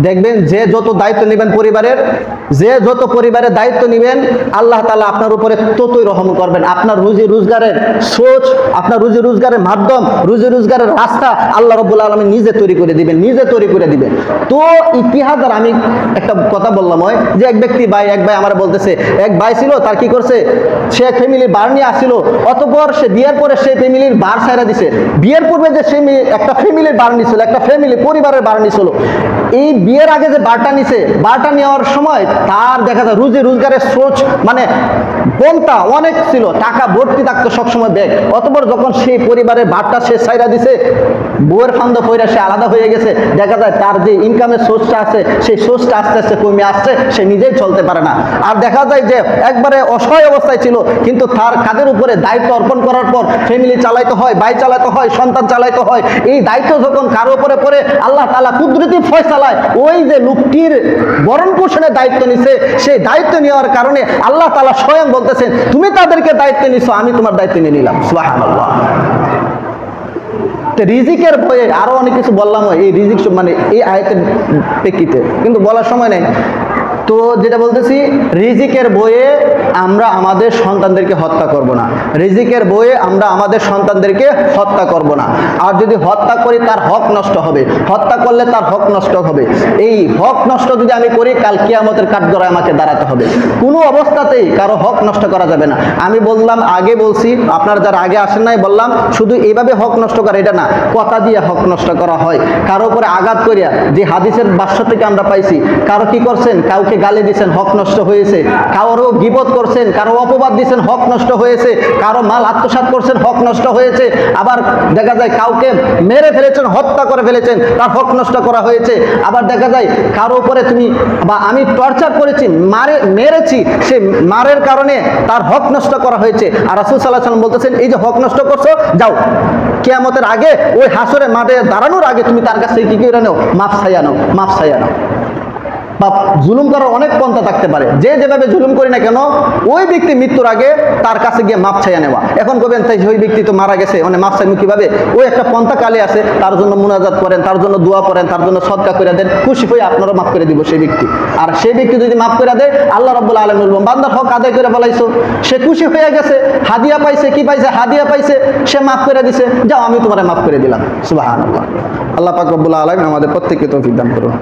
দেখবেন যে যত দায়িত্ব নেবেন পরিবারের, যে যত পরিবারের দায়িত্ব নেবেন, আল্লাহ তাআলা আপনার উপরে ততই রহম করবেন। আপনার রুজি রোজগারের সোর্স, আপনার রুজি রোজগারের মাধ্যম, রুজি রোজগারের রাস্তা আল্লাহ রাব্বুল আলামিন নিজে তৈরি করে দিবেন, নিজে তৈরি করে দিবেন। তো ইতিহাস আর আমি একটা কথা বললাম হয় যে এক ভাই আমার বলতেছে, এক ভাই ছিল, তার কি করছে, সে ফ্যামিলির বার নিয়ে আসছিল, অতঃপর সে বিয়ের পরে সেই ফ্যামিলির বার ছাইরা দিছে। বিয়ের পূর্বে যে সে একটা ফ্যামিলির বার নিছিল, একটা ফ্যামিলি পরিবারের বার নিছিল, এই বিয়ের আগে যে বারটা নিছে, বারটা নেওয়ার সময় তার দেখা যায় রুজি রোজগারের সোর্স মানে পন্থা অনেক ছিল, টাকা ভর্তি থাকতো সবসময় ব্যাগ। অতঃপর যখন সেই পরিবারের বারটা সে ছাইরা দিছে, বউয়ের ফান্দ পইরা সে আলাদা হয়ে গেছে, দেখা যায় তার যে ইনকামের সোর্সটা আছে সেই সোর্সটা আস্তে আস্তে কমে আসছে, সে নিজেই চলতে পারে না। আর দেখা যায় যে একবারে অসহায় অবস্থায় ছিল, কিন্তু তার কাঁধের উপরে দায়িত্ব অর্পণ করার পর ফ্যামিলি চালাইতে হয়, ভাই চালাতে হয়, সন্তান চালাইতে হয়। এই দায়িত্ব যখন কারো উপরে পড়ে, আল্লাহ তাআলা কুদরতি ফয়সালায় ওই যে লোকটির ভরণ পোষণের দায়িত্ব নিছে, সেই দায়িত্ব নেওয়ার কারণে আল্লাহ তাআলা স্বয়ং বলতেছেন, তুমি তাদেরকে দায়িত্ব নিছো, আমি তোমার দায়িত্ব নিয়ে নিলাম। সুবহানাল্লাহ। রিজিকের বইয়ে আরো অনেক কিছু বললাম, এই রিজিক মানে এই আয়াতের প্রেক্ষিতে, কিন্তু বলার সময় নেই। তো যেটা বলতেছি, রিজিকের বইয়ে আমরা আমাদের সন্তানদেরকে হত্যা করব না, রিজিকের বইয়ে আমরা আমাদের সন্তানদেরকে হত্যা করব না। আর যদি হত্যা করি তার হক নষ্ট হবে, হত্যা করলে তার হক নষ্ট হবে। এই হক নষ্ট যদি আমি করি, কাল কিয়ামতের কাঠগড়ায় আমাকে দাঁড়াতে হবে। কোনো অবস্থাতেই কারো হক নষ্ট করা যাবে না। আমি বললাম, আগে বলছি, আপনারা যারা আগে আসেন নাই বললাম, শুধু এইভাবে হক নষ্ট করা এটা না, কথা দিয়ে হক নষ্ট করা হয়। কারো উপরে আঘাত করিয়া, যে হাদিসের ভাষ্য থেকে আমরা পাইছি, কারো কি করছেন, কাউকে গালি দিচ্ছেন, হক নষ্ট হয়েছে। কারো গীবত করছেন, কারো অপবাদ দিচ্ছেন, হক নষ্ট হয়েছে। কারো মাল আত্মসাৎ করছেন, হক নষ্ট হয়েছে। আবার দেখা যায় কাউকে মেরে ফেলেছেন, হত্যা করে ফেলেছেন, তার হক নষ্ট করা হয়েছে। আবার দেখা যায় কারো উপরে তুমি বা আমি টর্চার করেছি, মেরেছি, সে মারের কারণে তার হক নষ্ট করা হয়েছে। আর রাসূল সাল্লাল্লাহু আলাইহি ওয়াসাল্লাম বলতেছেন, এই যে হক নষ্ট করছো, যাও কিয়ামতের আগে ওই হাসরের মাঠে দাঁড়ানোর আগে তুমি তার কাছে কি করে নাও, মাফ চাইয়া নাও, মাফ চাইয়া নাও। বা জুলুম করার অনেক পন্থা থাকতে পারে, যে যেভাবে জুলুম করি না কেন, ওই ব্যক্তি মৃত্যুর আগে তার কাছে গিয়ে মাপ চাইয়া নেওয়া। এখন বলবেন, তাই ওই ব্যক্তি তো মারা গেছে, মানে মাপ চাইবেন কিভাবে? ওই একটা পন্থা কালে আছে, তার জন্য মুনাজাত করেন, তার জন্য দোয়া করেন, তার জন্য সদকা করে দেন, খুশি হয়ে আপনারা মাফ করে দিব সেই ব্যক্তি। আর সেই ব্যক্তি যদি মাফ করে দেয়, আল্লাহ রাব্বুল আলামিন বলবেন, বান্দার হক আদায় করে ফেলাইছো, সে খুশি হয়ে গেছে, হাদিয়া পাইছে, কি পাইছে? হাদিয়া পাইছে, সে মাফ করে দিছে, যাও আমি তোমারে মাফ করে দিলাম। সুবহানাল্লাহ। আল্লাহ পাক রব্বুল আলামিন আমাদের প্রত্যেককে তৌফিক দান করুন।